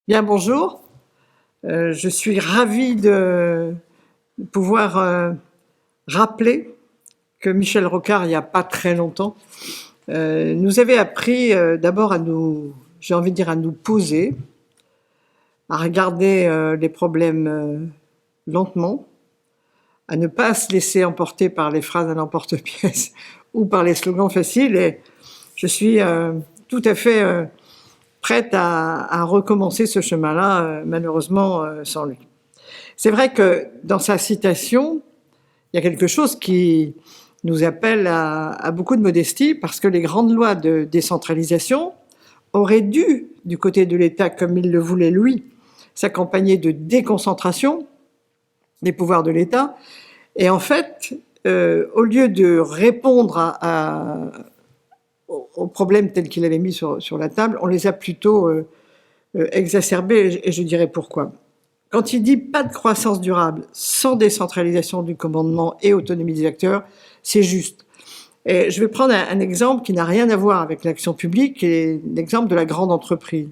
Bien, bonjour. Je suis ravie de pouvoir rappeler que Michel Rocard, il n'y a pas très longtemps, nous avait appris d'abord à nous, j'ai envie de dire, à nous poser, à regarder les problèmes lentement, à ne pas se laisser emporter par les phrases à l'emporte-pièce ou par les slogans faciles. Et je suis tout à fait prête à recommencer ce chemin-là, malheureusement sans lui. C'est vrai que dans sa citation, il y a quelque chose qui nous appelle à beaucoup de modestie, parce que les grandes lois de décentralisation auraient dû, du côté de l'État, comme il le voulait lui, s'accompagner de déconcentration des pouvoirs de l'État. Et en fait, au lieu de répondre aux problèmes tels qu'il avait mis sur la table, on les a plutôt exacerbés, et je dirais pourquoi. Quand il dit pas de croissance durable sans décentralisation du commandement et autonomie des acteurs, c'est juste. Et je vais prendre un exemple qui n'a rien à voir avec l'action publique, qui est l'exemple de la grande entreprise.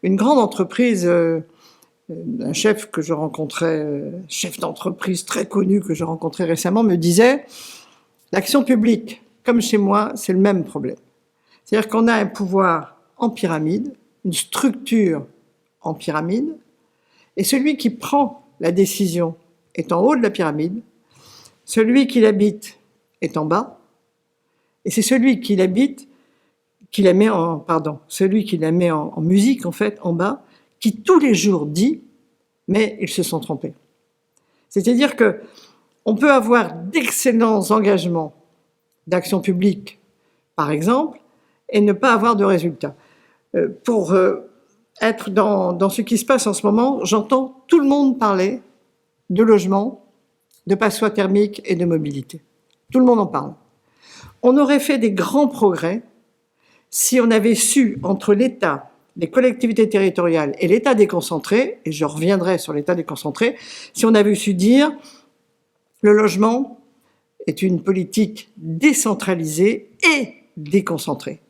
Une grande entreprise, un chef que je rencontrais, chef d'entreprise très connu que je rencontrais récemment, me disait « L'action publique, comme chez moi, c'est le même problème. C'est-à-dire qu'on a un pouvoir en pyramide, une structure en pyramide, et celui qui prend la décision est en haut de la pyramide, celui qui l'habite est en bas, et c'est celui qui l'habite, celui qui la met en musique, en fait, en bas, qui tous les jours dit « mais ils se sont trompés ». C'est-à-dire que on peut avoir d'excellents engagements d'action publique, par exemple, et ne pas avoir de résultats. Pour être dans ce qui se passe en ce moment, j'entends tout le monde parler de logement, de passoires thermiques et de mobilité. Tout le monde en parle. On aurait fait des grands progrès si on avait su, entre l'État, les collectivités territoriales et l'État déconcentré, et je reviendrai sur l'État déconcentré, si on avait su dire le logement est une politique décentralisée et déconcentrée.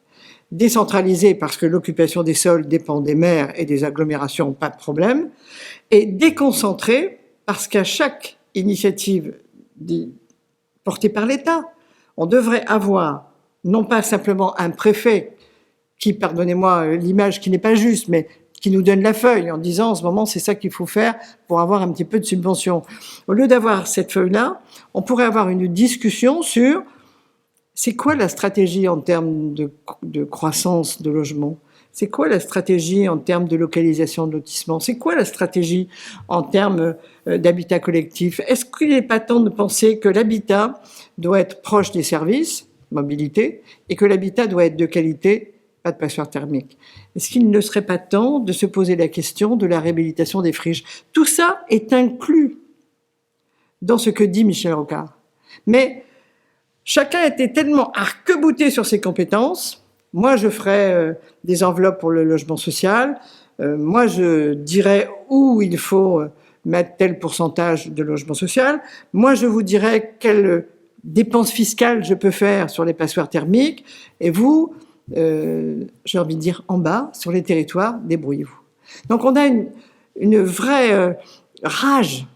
Décentralisée parce que l'occupation des sols dépend des maires et des agglomérations, pas de problème, et déconcentrée parce qu'à chaque initiative portée par l'État, on devrait avoir non pas simplement un préfet qui, pardonnez-moi l'image qui n'est pas juste, mais qui nous donne la feuille en disant en ce moment c'est ça qu'il faut faire pour avoir un petit peu de subvention. Au lieu d'avoir cette feuille-là, on pourrait avoir une discussion sur c'est quoi la stratégie en termes de croissance de logement? C'est quoi la stratégie en termes de localisation de lotissement? C'est quoi la stratégie en termes d'habitat collectif? Est-ce qu'il n'est pas temps de penser que l'habitat doit être proche des services, mobilité, et que l'habitat doit être de qualité, pas de passoire thermique? Est-ce qu'il ne serait pas temps de se poser la question de la réhabilitation des friches? Tout ça est inclus dans ce que dit Michel Rocard. Mais chacun était tellement arc-bouté sur ses compétences. Moi, je ferais des enveloppes pour le logement social. Moi, je dirais où il faut mettre tel pourcentage de logement social. Moi, je vous dirais quelles dépenses fiscales je peux faire sur les passoires thermiques. Et vous, j'ai envie de dire en bas, sur les territoires, débrouillez-vous. Donc, on a une vraie rage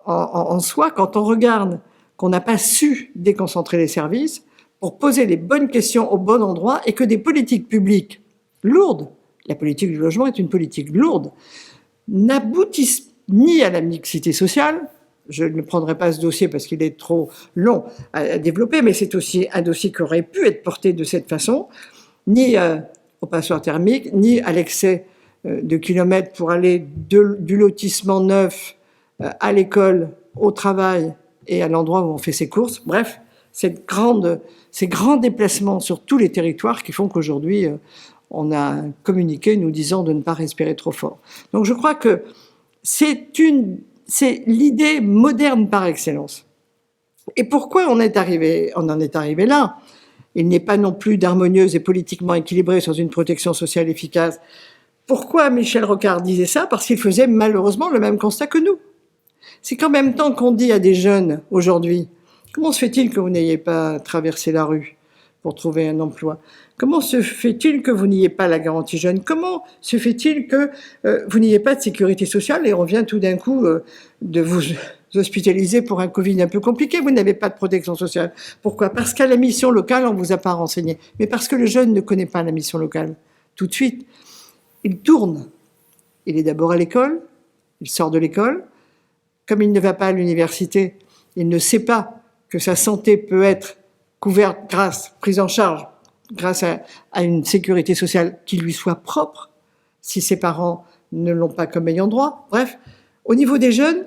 en soi quand on regarde qu'on n'a pas su déconcentrer les services pour poser les bonnes questions au bon endroit et que des politiques publiques lourdes, la politique du logement est une politique lourde, n'aboutissent ni à la mixité sociale, je ne prendrai pas ce dossier parce qu'il est trop long à développer, mais c'est aussi un dossier qui aurait pu être porté de cette façon, ni aux passoires thermiques, ni à l'excès de kilomètres pour aller du lotissement neuf à l'école, au travail, et à l'endroit où on fait ses courses. Bref, ces grands déplacements sur tous les territoires qui font qu'aujourd'hui, on a communiqué nous disant de ne pas respirer trop fort. Donc je crois que c'est l'idée moderne par excellence. Et pourquoi on en est arrivé là? Il n'est pas non plus d'harmonieuse et politiquement équilibrée sans une protection sociale efficace. Pourquoi Michel Rocard disait ça? Parce qu'il faisait malheureusement le même constat que nous. C'est qu'en même temps qu'on dit à des jeunes aujourd'hui « Comment se fait-il que vous n'ayez pas traversé la rue? pour trouver un emploi? Comment se fait-il que vous n'ayez pas la garantie jeune? Comment se fait-il que vous n'ayez pas de sécurité sociale? Et on vient tout d'un coup de vous hospitaliser pour un Covid un peu compliqué. Vous n'avez pas de protection sociale. Pourquoi? Parce qu'à la mission locale, on ne vous a pas renseigné. Mais parce que le jeune ne connaît pas la mission locale. Tout de suite, il tourne. Il est d'abord à l'école, il sort de l'école. Comme il ne va pas à l'université, il ne sait pas que sa santé peut être couverte prise en charge grâce à une sécurité sociale qui lui soit propre, si ses parents ne l'ont pas comme ayant droit. Bref, au niveau des jeunes,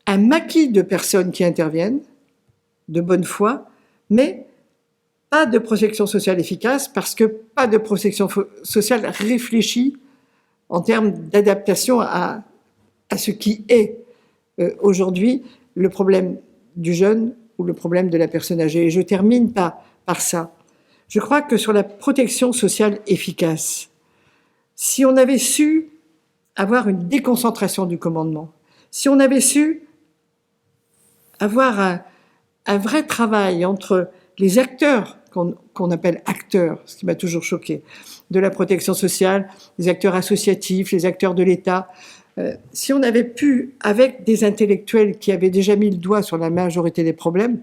un maquis de personnes qui interviennent, de bonne foi, mais pas de protection sociale efficace, parce que pas de protection sociale réfléchie en termes d'adaptation à ce qui est aujourd'hui le problème du jeune ou le problème de la personne âgée. Et je termine par ça. Je crois que sur la protection sociale efficace, si on avait su avoir une déconcentration du commandement, si on avait su avoir un vrai travail entre les acteurs, qu'on appelle acteurs, ce qui m'a toujours choqué, de la protection sociale, les acteurs associatifs, les acteurs de l'État, si on avait pu, avec des intellectuels qui avaient déjà mis le doigt sur la majorité des problèmes,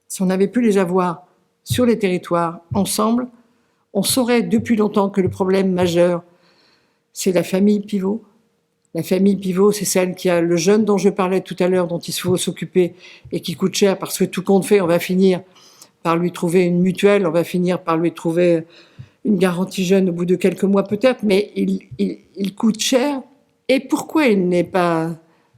si on avait pu les avoir sur les territoires ensemble, on saurait depuis longtemps que le problème majeur, c'est la famille pivot. La famille pivot, c'est celle qui a le jeune dont je parlais tout à l'heure, dont il faut s'occuper et qui coûte cher parce que tout compte fait, on va finir par lui trouver une mutuelle, on va finir par lui trouver une garantie jeune au bout de quelques mois peut-être, mais il coûte cher. Et pourquoi il n'est pas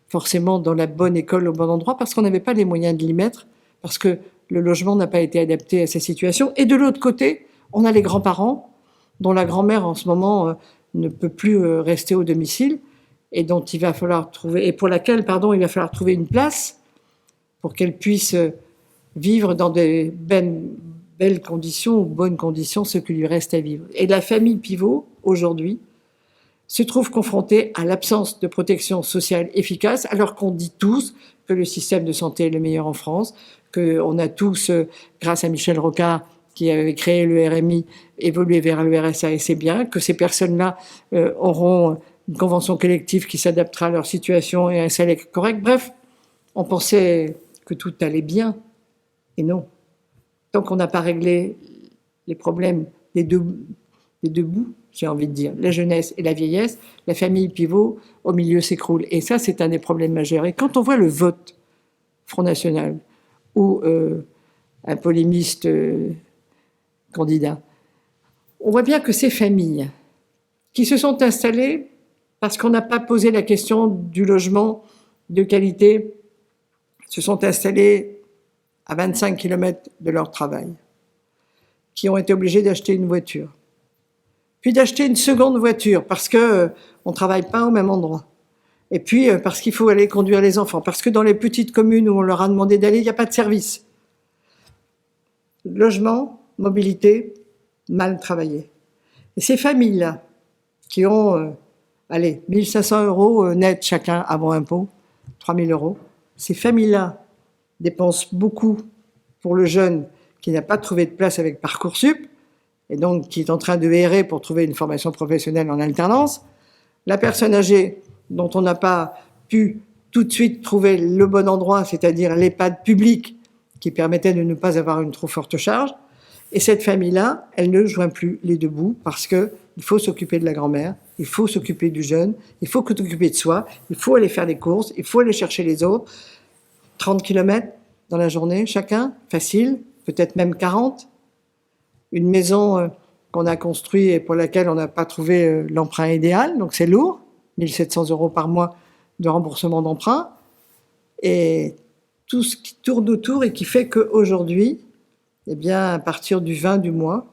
forcément dans la bonne école au bon endroit? Parce qu'on n'avait pas les moyens de l'y mettre, parce que le logement n'a pas été adapté à sa situation. Et de l'autre côté, on a les grands-parents, dont la grand-mère en ce moment ne peut plus rester au domicile, et dont il va falloir trouver, et pour laquelle, il va falloir trouver une place pour qu'elle puisse vivre dans des belles conditions ou bonnes conditions, ce qui lui reste à vivre. Et la famille pivot, aujourd'hui, se trouve confrontée à l'absence de protection sociale efficace, alors qu'on dit tous que le système de santé est le meilleur en France, qu'on a tous, grâce à Michel Rocard, qui avait créé le RMI, évolué vers le RSA, et c'est bien, que ces personnes-là auront une convention collective qui s'adaptera à leur situation et un salaire correct. Bref, on pensait que tout allait bien, et non. Tant qu'on n'a pas réglé les problèmes des deux bouts, j'ai envie de dire, la jeunesse et la vieillesse, la famille pivot, au milieu, s'écroule. Et ça, c'est un des problèmes majeurs. Et quand on voit le vote Front National ou un polémiste candidat, on voit bien que ces familles qui se sont installées parce qu'on n'a pas posé la question du logement de qualité, se sont installées à 25 km de leur travail, qui ont été obligés d'acheter une voiture, puis d'acheter une seconde voiture parce qu'on ne travaille pas au même endroit, et puis parce qu'il faut aller conduire les enfants, parce que dans les petites communes où on leur a demandé d'aller, il n'y a pas de service. Logement, mobilité, mal travaillé. Et ces familles-là, qui ont, 1 500 € net chacun avant impôt, 3 000 €, ces familles-là dépensent beaucoup pour le jeune qui n'a pas trouvé de place avec Parcoursup, et donc qui est en train de errer pour trouver une formation professionnelle en alternance. La personne âgée dont on n'a pas pu tout de suite trouver le bon endroit, c'est-à-dire l'EHPAD public qui permettait de ne pas avoir une trop forte charge. Et cette famille-là, elle ne joint plus les deux bouts parce qu'il faut s'occuper de la grand-mère, il faut s'occuper du jeune, il faut s'occuper de soi, il faut aller faire des courses, il faut aller chercher les autres. 30 km dans la journée, chacun, facile, peut-être même 40. Une maison qu'on a construite et pour laquelle on n'a pas trouvé l'emprunt idéal, donc c'est lourd, 1 700 € par mois de remboursement d'emprunt, et tout ce qui tourne autour et qui fait qu'aujourd'hui, eh bien, à partir du 20 du mois,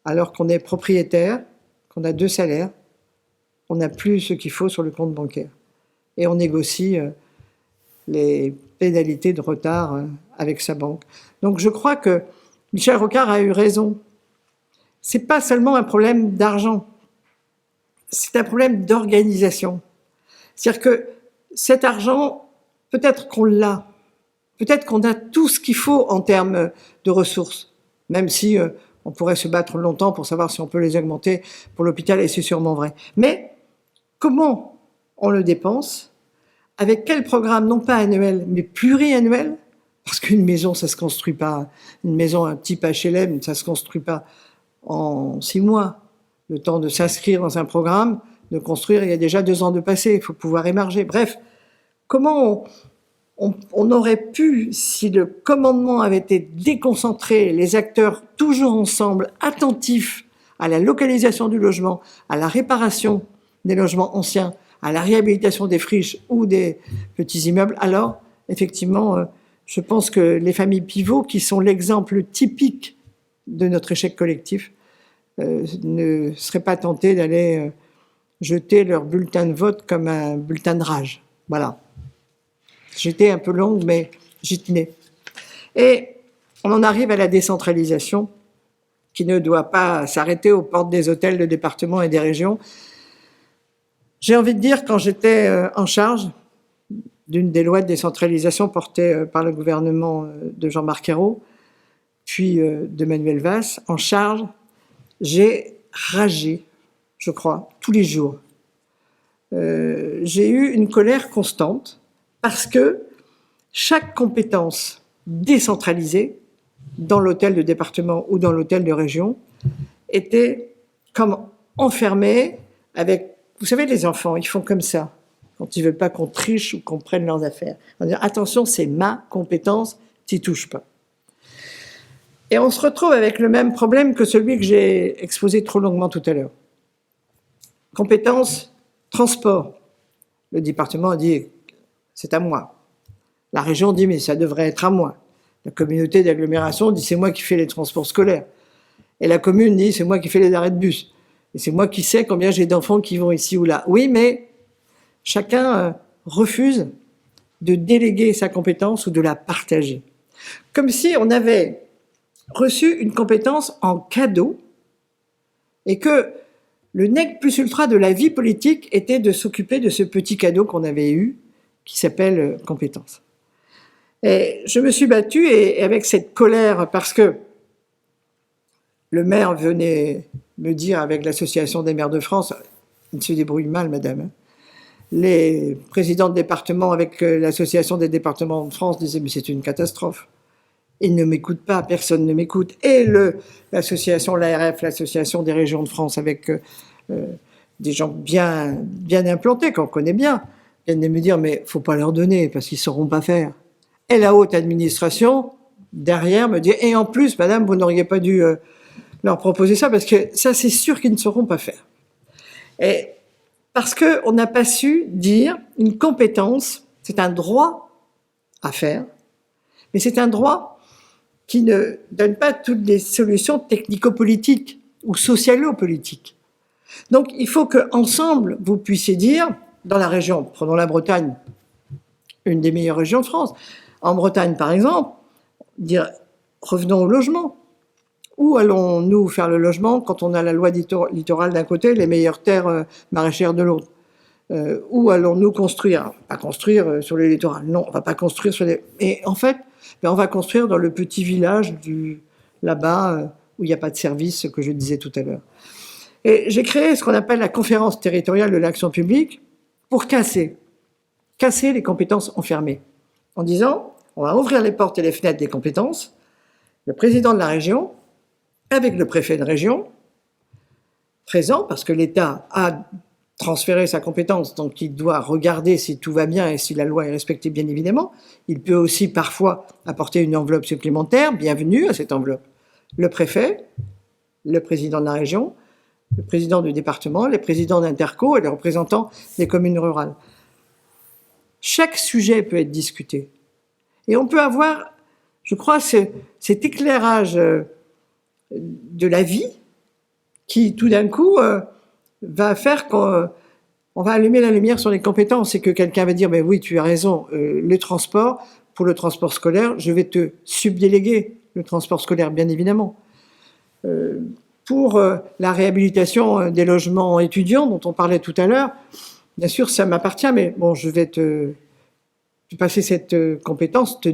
alors qu'on est propriétaire, qu'on a 2 salaires, on n'a plus ce qu'il faut sur le compte bancaire. Et on négocie les pénalités de retard avec sa banque. Donc je crois que Michel Rocard a eu raison. C'est pas seulement un problème d'argent, c'est un problème d'organisation. C'est-à-dire que cet argent, peut-être qu'on l'a, peut-être qu'on a tout ce qu'il faut en termes de ressources, même si on pourrait se battre longtemps pour savoir si on peut les augmenter pour l'hôpital, et c'est sûrement vrai. Mais comment on le dépense? Avec quel programme, non pas annuel, mais pluriannuel? Parce qu'une maison, ça se construit pas. Une maison, un type HLM, ça se construit pas en 6 mois. Le temps de s'inscrire dans un programme, de construire, il y a déjà 2 ans de passé. Il faut pouvoir émarger. Bref, comment on aurait pu, si le commandement avait été déconcentré, les acteurs toujours ensemble, attentifs à la localisation du logement, à la réparation des logements anciens, à la réhabilitation des friches ou des petits immeubles, alors, effectivement, je pense que les familles pivots, qui sont l'exemple typique de notre échec collectif, ne seraient pas tentées d'aller jeter leur bulletin de vote comme un bulletin de rage. Voilà. J'étais un peu longue, mais j'y tenais. Et on en arrive à la décentralisation, qui ne doit pas s'arrêter aux portes des hôtels, de départements et des régions. J'ai envie de dire, quand j'étais en charge d'une des lois de décentralisation portées par le gouvernement de Jean-Marc Ayrault, puis de Manuel Valls, en charge, j'ai ragé, je crois, tous les jours. J'ai eu une colère constante parce que chaque compétence décentralisée, dans l'hôtel de département ou dans l'hôtel de région, était comme enfermée avec... Vous savez, les enfants, ils font comme ça, quand ils veulent pas qu'on triche ou qu'on prenne leurs affaires. On dit, attention, c'est ma compétence, t'y touches pas. Et on se retrouve avec le même problème que celui que j'ai exposé trop longuement tout à l'heure. Compétence, transport. Le département a dit, c'est à moi. La région dit, mais ça devrait être à moi. La communauté d'agglomération dit, c'est moi qui fais les transports scolaires. Et la commune dit, c'est moi qui fais les arrêts de bus. Et c'est moi qui sais combien j'ai d'enfants qui vont ici ou là. Oui, mais chacun refuse de déléguer sa compétence ou de la partager. Comme si on avait reçu une compétence en cadeau et que le nec plus ultra de la vie politique était de s'occuper de ce petit cadeau qu'on avait eu, qui s'appelle compétence. Et je me suis battue, et avec cette colère, parce que le maire venait me dire, avec l'Association des maires de France, il se débrouille mal, madame. Les présidents de département avec l'Association des départements de France disaient, mais c'est une catastrophe. Ils ne m'écoutent pas, personne ne m'écoute. Et l'association, l'ARF, l'Association des régions de France, avec des gens bien implantés, qu'on connaît bien, viennent de me dire, mais faut pas leur donner, parce qu'ils sauront pas faire. Et la haute administration, derrière, me dit, et en plus, madame, vous n'auriez pas dû leur proposer ça, parce que ça, c'est sûr qu'ils ne sauront pas faire. Et parce qu'on n'a pas su dire, une compétence, c'est un droit à faire, mais c'est un droit qui ne donne pas toutes les solutions technico-politiques ou socialo-politiques. Donc, il faut qu'ensemble, vous puissiez dire, dans la région, prenons la Bretagne, une des meilleures régions de France, en Bretagne, par exemple, dire, revenons au logement. Où allons-nous faire le logement quand on a la loi littorale d'un côté, les meilleures terres maraîchères de l'autre? Où allons-nous construire? Pas construire sur les littorales, non, on va pas construire sur les... Et en fait, on va construire dans le petit village là-bas, où il n'y a pas de service, ce que je disais tout à l'heure. Et j'ai créé ce qu'on appelle la conférence territoriale de l'action publique pour casser les compétences enfermées, en disant, on va ouvrir les portes et les fenêtres des compétences, le président de la région, avec le préfet de région, présent, parce que l'État a transféré sa compétence, donc il doit regarder si tout va bien et si la loi est respectée, bien évidemment. Il peut aussi parfois apporter une enveloppe supplémentaire, bienvenue à cette enveloppe. Le préfet, le président de la région, le président du département, les présidents d'interco et les représentants des communes rurales. Chaque sujet peut être discuté. Et on peut avoir, je crois, cet éclairage de la vie qui, tout d'un coup, va faire qu'on va allumer la lumière sur les compétences et que quelqu'un va dire, mais oui, tu as raison, le transport, pour le transport scolaire, je vais te subdéléguer le transport scolaire, bien évidemment. Pour la réhabilitation des logements étudiants dont on parlait tout à l'heure, bien sûr, ça m'appartient, mais bon, je vais te passer cette compétence, te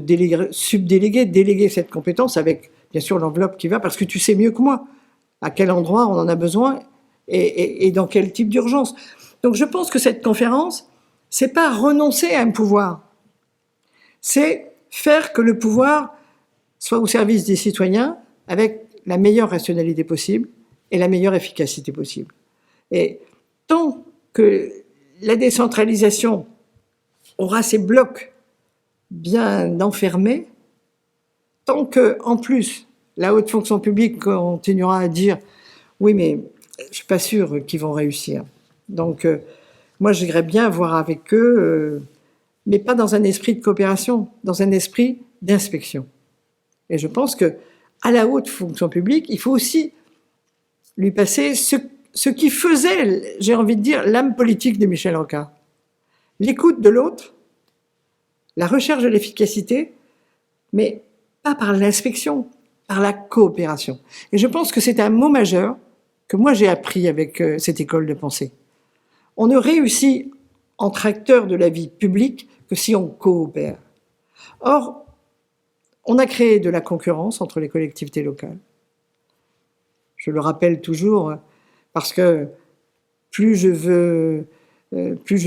subdéléguer, déléguer cette compétence avec bien sûr l'enveloppe qui va, parce que tu sais mieux que moi à quel endroit on en a besoin et dans quel type d'urgence. Donc je pense que cette conférence, c'est pas renoncer à un pouvoir, c'est faire que le pouvoir soit au service des citoyens avec la meilleure rationalité possible et la meilleure efficacité possible. Et tant que la décentralisation aura ces blocs bien enfermés, tant que, en plus, la haute fonction publique continuera à dire « oui, mais je ne suis pas sûr qu'ils vont réussir ». Donc, moi, j'irais bien voir avec eux, mais pas dans un esprit de coopération, dans un esprit d'inspection. Et je pense que à la haute fonction publique, il faut aussi lui passer ce qui faisait, j'ai envie de dire, l'âme politique de Michel Rocard. L'écoute de l'autre, la recherche de l'efficacité, mais pas par l'inspection, par la coopération. Et je pense que c'est un mot majeur que moi j'ai appris avec cette école de pensée. On ne réussit entre acteurs de la vie publique que si on coopère. Or, on a créé de la concurrence entre les collectivités locales. Je le rappelle toujours, parce que plus je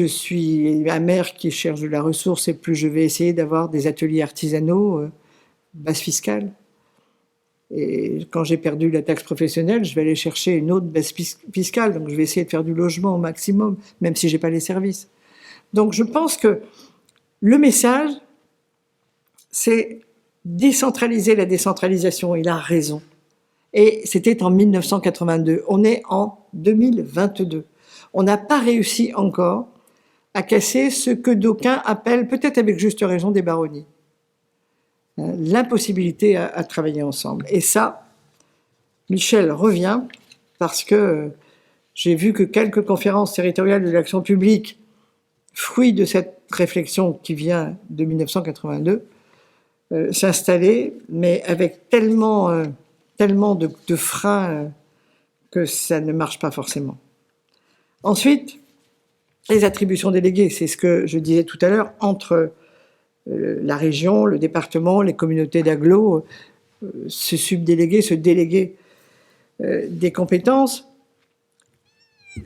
suis un maire qui cherche de la ressource et plus je vais essayer d'avoir des ateliers artisanaux, base fiscale. Et quand j'ai perdu la taxe professionnelle, je vais aller chercher une autre base fiscale, donc je vais essayer de faire du logement au maximum, même si je n'ai pas les services. Donc je pense que le message, c'est décentraliser la décentralisation. Il a raison. Et c'était en 1982. On est en 2022. On n'a pas réussi encore à casser ce que d'aucuns appellent, peut-être avec juste raison, des baronnies. L'impossibilité à travailler ensemble. Et ça, Michel revient parce que j'ai vu que quelques conférences territoriales de l'action publique, fruit de cette réflexion qui vient de 1982, s'installer, mais avec tellement de freins que ça ne marche pas forcément. Ensuite, les attributions déléguées, c'est ce que je disais tout à l'heure, entre la région, le département, les communautés d'agglo, se subdéléguer, se déléguer des compétences.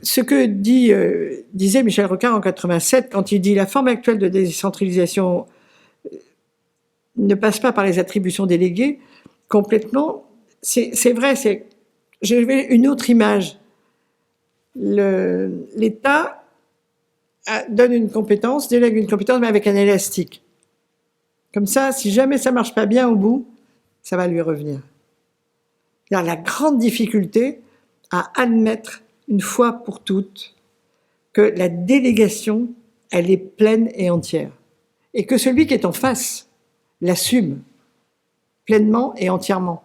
Ce que disait Michel Rocard en 87, quand il dit « la forme actuelle de décentralisation ne passe pas par les attributions déléguées complètement », c'est vrai, j'ai une autre image. L'État donne une compétence, délègue une compétence, mais avec un élastique. Comme ça, si jamais ça ne marche pas bien au bout, ça va lui revenir. Il y a la grande difficulté à admettre une fois pour toutes que la délégation, elle est pleine et entière. Et que celui qui est en face l'assume pleinement et entièrement.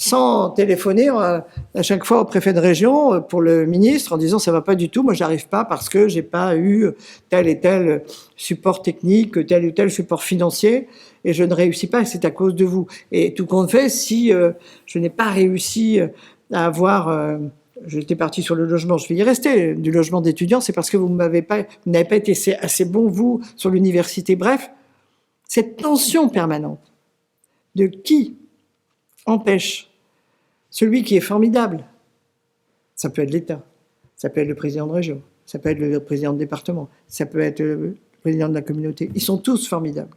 Sans téléphoner à chaque fois au préfet de région pour le ministre en disant ça va pas du tout, moi j'arrive pas parce que j'ai pas eu tel et tel support technique, tel ou tel support financier et je ne réussis pas, c'est à cause de vous. Et tout compte fait, si je n'ai pas réussi à avoir, j'étais parti sur le logement, je vais y rester, du logement d'étudiants, c'est parce que vous n'avez pas été assez bon vous sur l'université. Bref, cette tension permanente de qui empêche celui qui est formidable. Ça peut être l'État, ça peut être le président de région, ça peut être le président de département, ça peut être le président de la communauté. Ils sont tous formidables.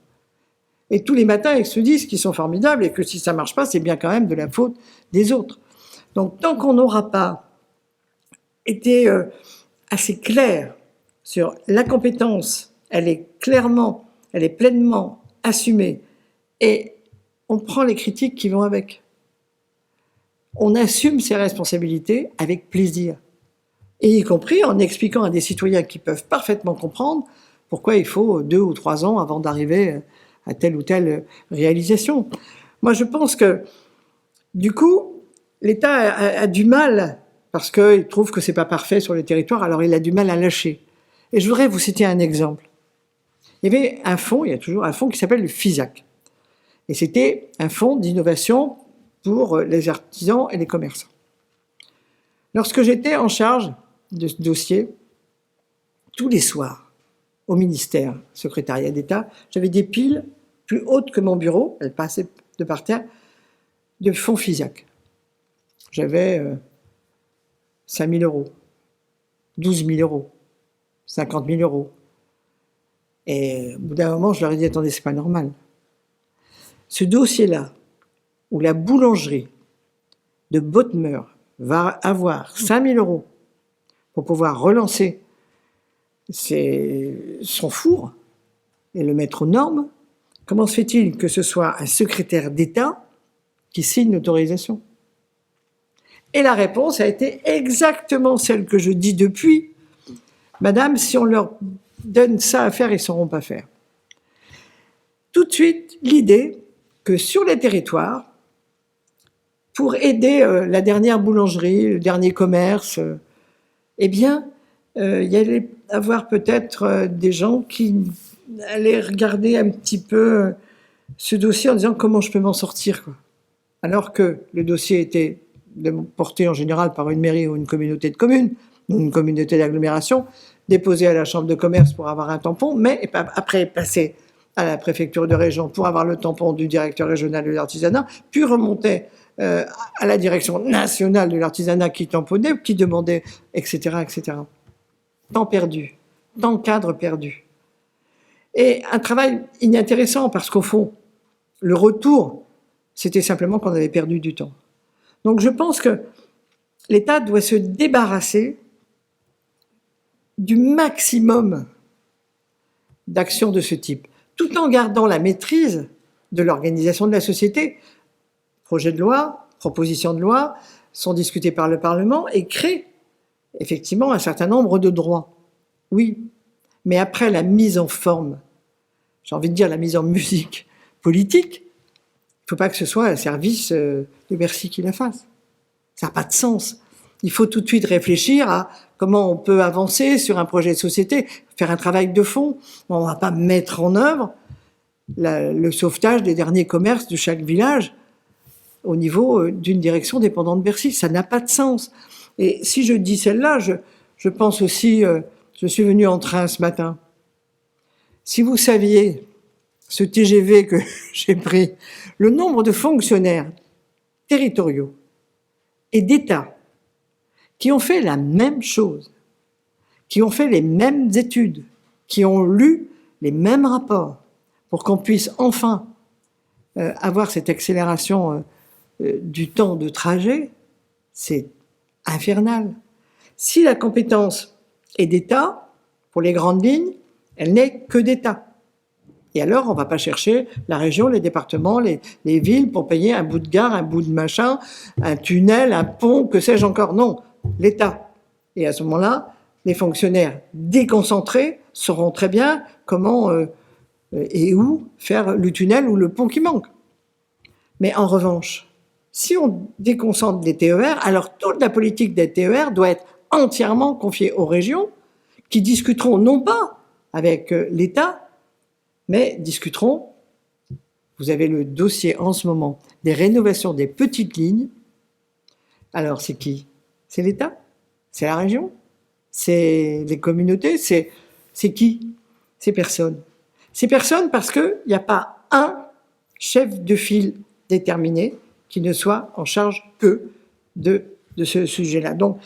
Et tous les matins, ils se disent qu'ils sont formidables et que si ça ne marche pas, c'est bien quand même de la faute des autres. Donc tant qu'on n'aura pas été assez clair sur la compétence, elle est pleinement assumée et on prend les critiques qui vont avec. On assume ses responsabilités avec plaisir, et y compris en expliquant à des citoyens qui peuvent parfaitement comprendre pourquoi il faut 2 ou 3 ans avant d'arriver à telle ou telle réalisation. Moi, je pense que, du coup, l'État a du mal, parce qu'il trouve que c'est pas parfait sur le territoire, alors il a du mal à lâcher. Et je voudrais vous citer un exemple. Il y avait un fonds, il y a toujours un fonds qui s'appelle le FISAC. Et c'était un fonds d'innovation pour les artisans et les commerçants. Lorsque j'étais en charge de ce dossier, tous les soirs, au ministère, secrétariat d'État, j'avais des piles plus hautes que mon bureau, elles passaient de par terre, de fonds FISAC. J'avais 5 000 euros, 12 000 euros, 50 000 euros. Et au bout d'un moment, je leur ai dit, attendez, c'est pas normal. Ce dossier-là, où la boulangerie de Bodmer va avoir 5 000 euros pour pouvoir relancer son four et le mettre aux normes, comment se fait-il que ce soit un secrétaire d'État qui signe l'autorisation? Et la réponse a été exactement celle que je dis depuis. Madame, si on leur donne ça à faire, ils ne sauront pas faire. Tout de suite, l'idée que sur les territoires, pour aider la dernière boulangerie, le dernier commerce, eh bien, il y allait avoir peut-être des gens qui allaient regarder un petit peu ce dossier en disant comment je peux m'en sortir, quoi. Alors que le dossier était porté en général par une mairie ou une communauté de communes, ou une communauté d'agglomération, déposé à la chambre de commerce pour avoir un tampon, mais après passé à la préfecture de région pour avoir le tampon du directeur régional de l'artisanat, puis remontait à la direction nationale de l'artisanat qui tamponnait, qui demandait, etc., etc. Temps perdu, temps cadre perdu. Et un travail inintéressant parce qu'au fond, le retour, c'était simplement qu'on avait perdu du temps. Donc je pense que l'État doit se débarrasser du maximum d'actions de ce type, tout en gardant la maîtrise de l'organisation de la société. Projets de loi, propositions de loi sont discutés par le Parlement et créent effectivement un certain nombre de droits. Oui, mais après la mise en forme, j'ai envie de dire la mise en musique politique, il ne faut pas que ce soit un service de Bercy qui la fasse. Ça n'a pas de sens. Il faut tout de suite réfléchir à comment on peut avancer sur un projet de société, faire un travail de fond. On ne va pas mettre en œuvre le sauvetage des derniers commerces de chaque village au niveau d'une direction dépendante de Bercy. Ça n'a pas de sens. Et si je dis celle-là, je pense aussi, je suis venu en train ce matin. Si vous saviez, ce TGV que j'ai pris, le nombre de fonctionnaires territoriaux et d'État qui ont fait la même chose, qui ont fait les mêmes études, qui ont lu les mêmes rapports, pour qu'on puisse enfin avoir cette accélération du temps de trajet, c'est infernal. Si la compétence est d'État, pour les grandes lignes, elle n'est que d'État. Et alors, on ne va pas chercher la région, les départements, les villes pour payer un bout de gare, un bout de machin, un tunnel, un pont, que sais-je encore. Non, l'État. Et à ce moment-là, les fonctionnaires déconcentrés sauront très bien comment et où faire le tunnel ou le pont qui manque. Mais en revanche, si on déconcentre les TER, alors toute la politique des TER doit être entièrement confiée aux régions qui discuteront non pas avec l'État, mais discuteront, vous avez le dossier en ce moment, des rénovations des petites lignes. Alors c'est qui? C'est l'État? C'est la région? C'est les communautés? C'est qui? C'est personne. C'est personne parce qu'il n'y a pas un chef de file déterminé qui ne soit en charge que de ce sujet-là. Donc,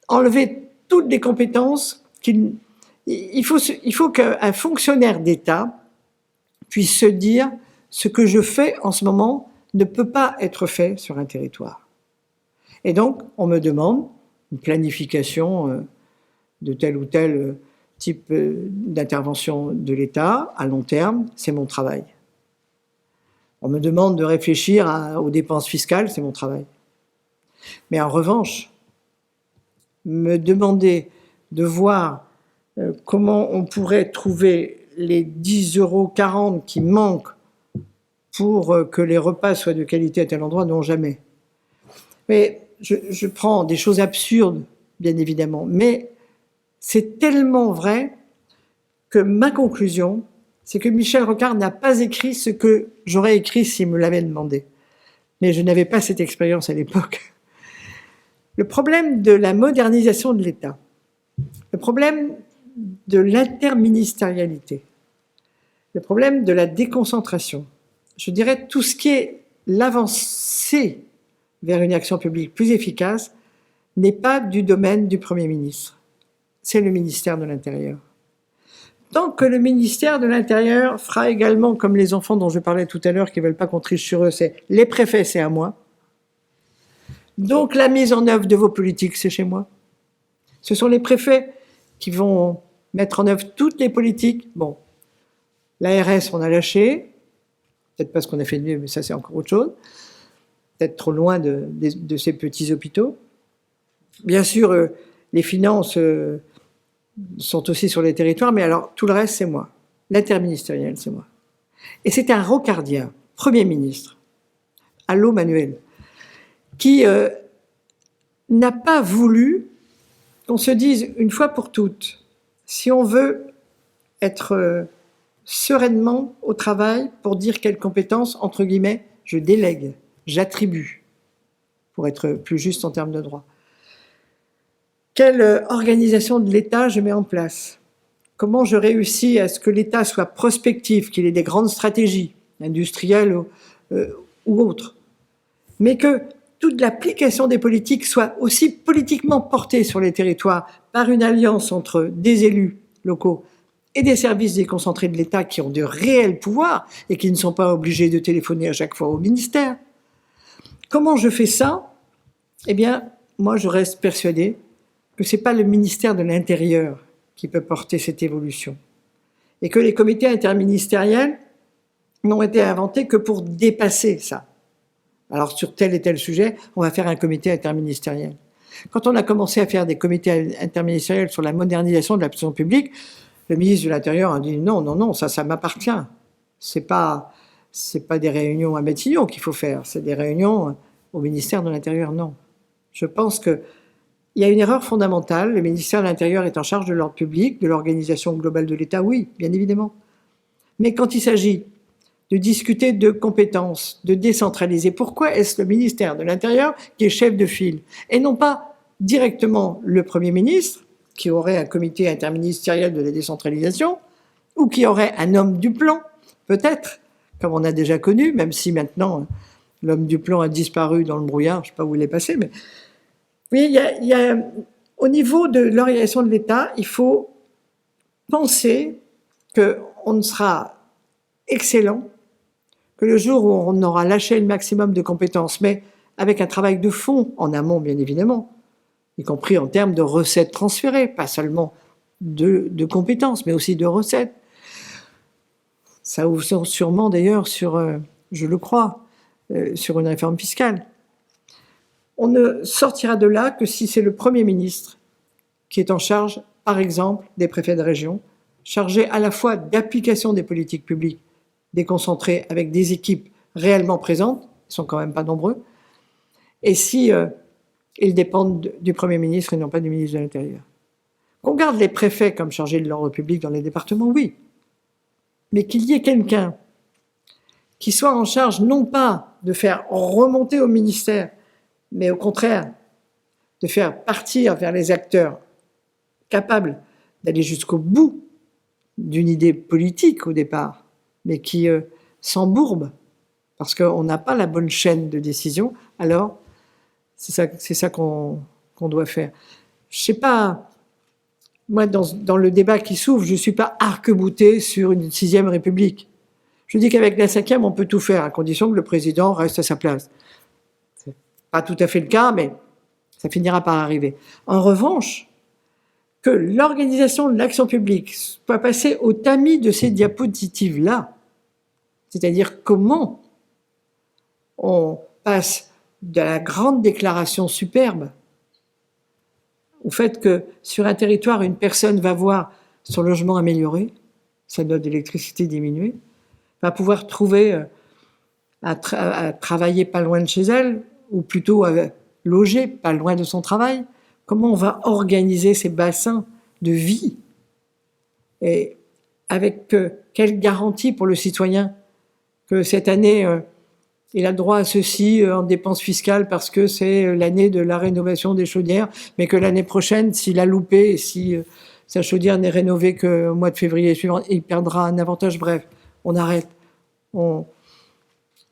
enlever toutes les compétences il faut qu'un fonctionnaire d'État puisse se dire ce que je fais en ce moment ne peut pas être fait sur un territoire. Et donc, on me demande une planification de tel ou tel type d'intervention de l'État à long terme, c'est mon travail. On me demande de réfléchir aux dépenses fiscales, c'est mon travail. Mais en revanche, me demander de voir comment on pourrait trouver les 10,40 € qui manquent pour que les repas soient de qualité à tel endroit, non, jamais. Mais je prends des choses absurdes, bien évidemment, mais c'est tellement vrai que ma conclusion, c'est que Michel Rocard n'a pas écrit ce que j'aurais écrit s'il me l'avait demandé. Mais je n'avais pas cette expérience à l'époque. Le problème de la modernisation de l'État, le problème de l'interministérialité, le problème de la déconcentration, je dirais tout ce qui est l'avancée passer vers une action publique plus efficace n'est pas du domaine du Premier ministre. C'est le ministère de l'Intérieur. Tant que le ministère de l'Intérieur fera également, comme les enfants dont je parlais tout à l'heure, qui ne veulent pas qu'on triche sur eux, c'est les préfets, c'est à moi. Donc la mise en œuvre de vos politiques, c'est chez moi. Ce sont les préfets qui vont mettre en œuvre toutes les politiques. Bon, l'ARS, on a lâché, peut-être pas ce qu'on a fait de mieux, mais ça c'est encore autre chose. Peut-être trop loin de ces petits hôpitaux. Bien sûr, les finances sont aussi sur les territoires, mais alors tout le reste, c'est moi. L'interministériel, c'est moi. Et c'est un rocardien, Premier ministre, allô Manuel, qui n'a pas voulu qu'on se dise une fois pour toutes, si on veut être sereinement au travail pour dire quelles compétences, entre guillemets, je délègue, j'attribue, pour être plus juste en termes de droit. Quelle organisation de l'État je mets en place? Comment je réussis à ce que l'État soit prospectif, qu'il ait des grandes stratégies, industrielles ou autres, mais que toute l'application des politiques soit aussi politiquement portée sur les territoires par une alliance entre des élus locaux et des services déconcentrés de l'État qui ont de réels pouvoirs et qui ne sont pas obligés de téléphoner à chaque fois au ministère. Comment je fais ça? Eh bien, moi, je reste persuadée que ce n'est pas le ministère de l'Intérieur qui peut porter cette évolution. Et que les comités interministériels n'ont été inventés que pour dépasser ça. Alors, sur tel et tel sujet, on va faire un comité interministériel. Quand on a commencé à faire des comités interministériels sur la modernisation de l'action publique, le ministre de l'Intérieur a dit non, ça m'appartient. C'est pas des réunions à Matignon qu'il faut faire, c'est des réunions au ministère de l'Intérieur, non. Je pense qu'il y a une erreur fondamentale. Le ministère de l'Intérieur est en charge de l'ordre public, de l'organisation globale de l'État, oui, bien évidemment. Mais quand il s'agit de discuter de compétences, de décentraliser, pourquoi est-ce le ministère de l'Intérieur qui est chef de file et non pas directement le Premier ministre, qui aurait un comité interministériel de la décentralisation, ou qui aurait un homme du plan, peut-être, comme on a déjà connu, même si maintenant l'homme du plan a disparu dans le brouillard, je ne sais pas où il est passé, mais oui, au niveau de l'organisation de l'État, il faut penser qu'on ne sera excellent que le jour où on aura lâché le maximum de compétences, mais avec un travail de fond en amont, bien évidemment, y compris en termes de recettes transférées, pas seulement de compétences, mais aussi de recettes. Ça ouvre sûrement d'ailleurs sur, je le crois, sur une réforme fiscale. On ne sortira de là que si c'est le Premier ministre qui est en charge, par exemple, des préfets de région, chargé à la fois d'application des politiques publiques déconcentrées avec des équipes réellement présentes, ils sont quand même pas nombreux, et si ils dépendent du Premier ministre et non pas du ministre de l'Intérieur. Qu'on garde les préfets comme chargés de l'ordre public dans les départements, oui, mais qu'il y ait quelqu'un qui soit en charge non pas de faire remonter au ministère, mais au contraire, de faire partir vers les acteurs capables d'aller jusqu'au bout d'une idée politique au départ, mais qui s'embourbent parce qu'on n'a pas la bonne chaîne de décision, alors c'est ça qu'on doit faire. Je sais pas, moi dans le débat qui s'ouvre, je ne suis pas arc-bouté sur une 6e République. Je dis qu'avec la 5e, on peut tout faire, à condition que le président reste à sa place. C'est pas tout à fait le cas, mais ça finira par arriver. En revanche, que l'organisation de l'action publique soit passée au tamis de ces diapositives-là, c'est-à-dire comment on passe de la grande déclaration superbe au fait que sur un territoire, une personne va voir son logement amélioré, sa note d'électricité diminuée, va pouvoir trouver à travailler pas loin de chez elle, ou plutôt à loger pas loin de son travail. Comment on va organiser ces bassins de vie? Et avec quelle garantie pour le citoyen que cette année, il a droit à ceci en dépenses fiscales parce que c'est l'année de la rénovation des chaudières, mais que l'année prochaine, s'il a loupé, si sa chaudière n'est rénovée qu'au mois de février suivant, il perdra un avantage. Bref, on arrête. On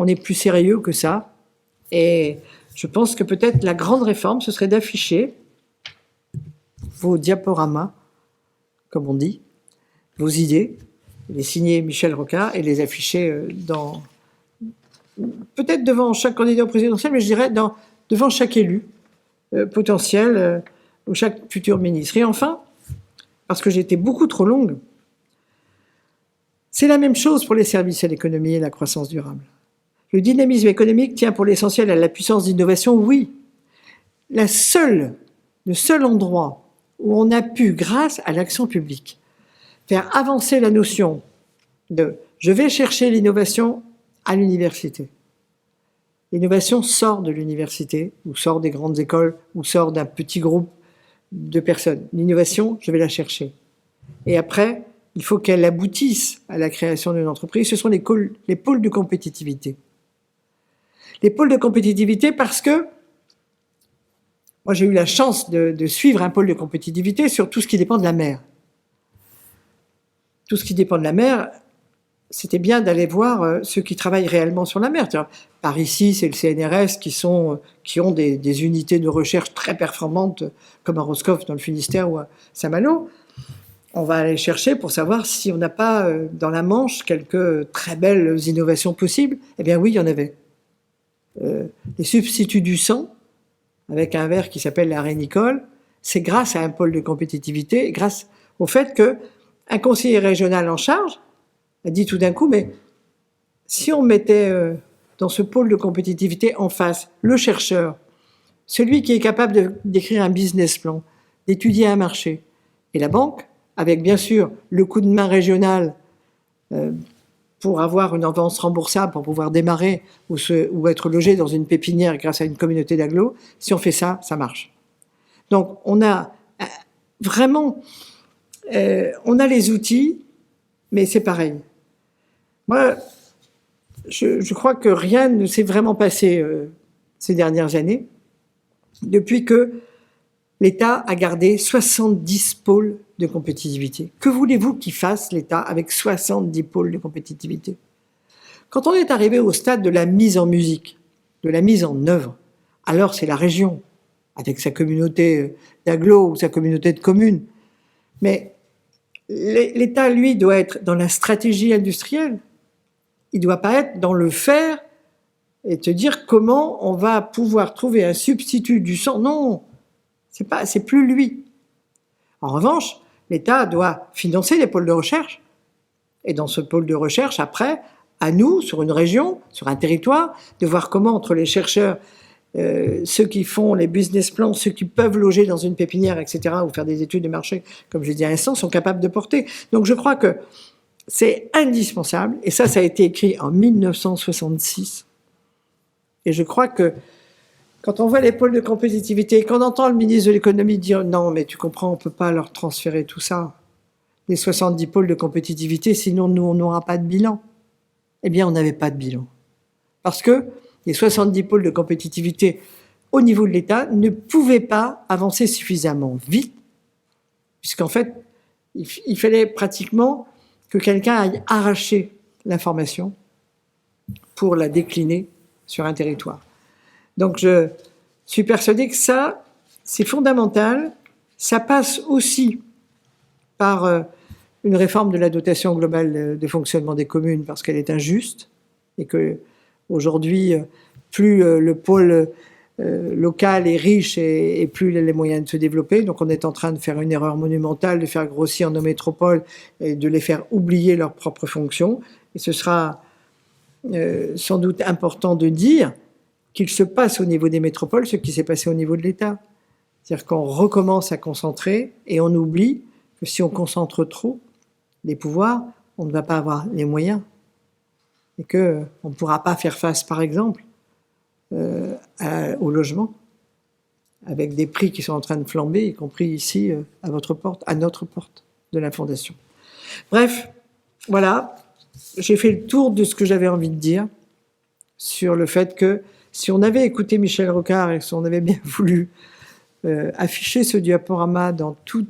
est plus sérieux que ça. Et je pense que peut-être la grande réforme, ce serait d'afficher vos diaporamas, comme on dit, vos idées, les signer Michel Rocard et les afficher peut-être devant chaque candidat au présidentiel, mais je dirais devant chaque élu potentiel ou chaque futur ministre. Et enfin, parce que j'ai été beaucoup trop longue, c'est la même chose pour les services à l'économie et la croissance durable. Le dynamisme économique tient pour l'essentiel à la puissance d'innovation, oui. Le seul endroit où on a pu, grâce à l'action publique, faire avancer la notion de « je vais chercher l'innovation à l'université ». L'innovation sort de l'université, ou sort des grandes écoles, ou sort d'un petit groupe de personnes. L'innovation, je vais la chercher. Et après, il faut qu'elle aboutisse à la création d'une entreprise. Ce sont les pôles de compétitivité. Les pôles de compétitivité parce que moi j'ai eu la chance de suivre un pôle de compétitivité sur tout ce qui dépend de la mer. Tout ce qui dépend de la mer, c'était bien d'aller voir ceux qui travaillent réellement sur la mer. Par ici, c'est le CNRS qui ont des unités de recherche très performantes, comme à Roscoff dans le Finistère ou à Saint-Malo. On va aller chercher pour savoir si on n'a pas dans la Manche quelques très belles innovations possibles. Eh bien oui, il y en avait. Les substituts du sang, avec un verre qui s'appelle la rénicole, c'est grâce à un pôle de compétitivité, grâce au fait qu'un conseiller régional en charge a dit tout d'un coup, mais si on mettait dans ce pôle de compétitivité en face le chercheur, celui qui est capable d'écrire un business plan, d'étudier un marché, et la banque, avec bien sûr le coup de main régional pour avoir une avance remboursable, pour pouvoir démarrer ou être logé dans une pépinière grâce à une communauté d'agglos, si on fait ça, ça marche. Donc on a vraiment, on a les outils, mais c'est pareil. Moi, je crois que rien ne s'est vraiment passé ces dernières années, depuis que l'État a gardé 70 pôles de compétitivité. Que voulez-vous qu'il fasse, l'État, avec 70 pôles de compétitivité? Quand on est arrivé au stade de la mise en musique, de la mise en œuvre, alors c'est la région, avec sa communauté d'agglos ou sa communauté de communes. Mais l'État, lui, doit être dans la stratégie industrielle. Il ne doit pas être dans le faire et te dire comment on va pouvoir trouver un substitut du sang. Non, c'est plus lui. En revanche, l'État doit financer les pôles de recherche. Et dans ce pôle de recherche, après, à nous, sur une région, sur un territoire, de voir comment entre les chercheurs, ceux qui font les business plans, ceux qui peuvent loger dans une pépinière, etc., ou faire des études de marché, comme je l'ai dit à l'instant, sont capables de porter. Donc je crois que c'est indispensable, et ça a été écrit en 1966. Et je crois que quand on voit les pôles de compétitivité, quand on entend le ministre de l'économie dire « Non, mais tu comprends, on ne peut pas leur transférer tout ça, les 70 pôles de compétitivité, sinon nous, on n'aura pas de bilan. » Eh bien, on n'avait pas de bilan. Parce que les 70 pôles de compétitivité au niveau de l'État ne pouvaient pas avancer suffisamment vite, puisqu'en fait, il fallait pratiquement que quelqu'un aille arracher l'information pour la décliner sur un territoire. Donc je suis persuadée que ça, c'est fondamental. Ça passe aussi par une réforme de la dotation globale de fonctionnement des communes parce qu'elle est injuste et que aujourd'hui, plus le pôle local est riche et plus il a les moyens de se développer. Donc on est en train de faire une erreur monumentale, de faire grossir nos métropoles et de les faire oublier leurs propres fonctions. Et ce sera sans doute important de dire qu'il se passe au niveau des métropoles ce qui s'est passé au niveau de l'État. C'est-à-dire qu'on recommence à concentrer et on oublie que si on concentre trop les pouvoirs, on ne va pas avoir les moyens et qu'on ne pourra pas faire face, par exemple, au logement, avec des prix qui sont en train de flamber, y compris ici, à votre porte, à notre porte de la Fondation. Bref, voilà, j'ai fait le tour de ce que j'avais envie de dire sur le fait que si on avait écouté Michel Rocard et si on avait bien voulu afficher ce diaporama dans tous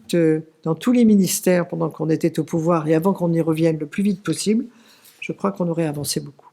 les ministères pendant qu'on était au pouvoir et avant qu'on y revienne le plus vite possible, je crois qu'on aurait avancé beaucoup.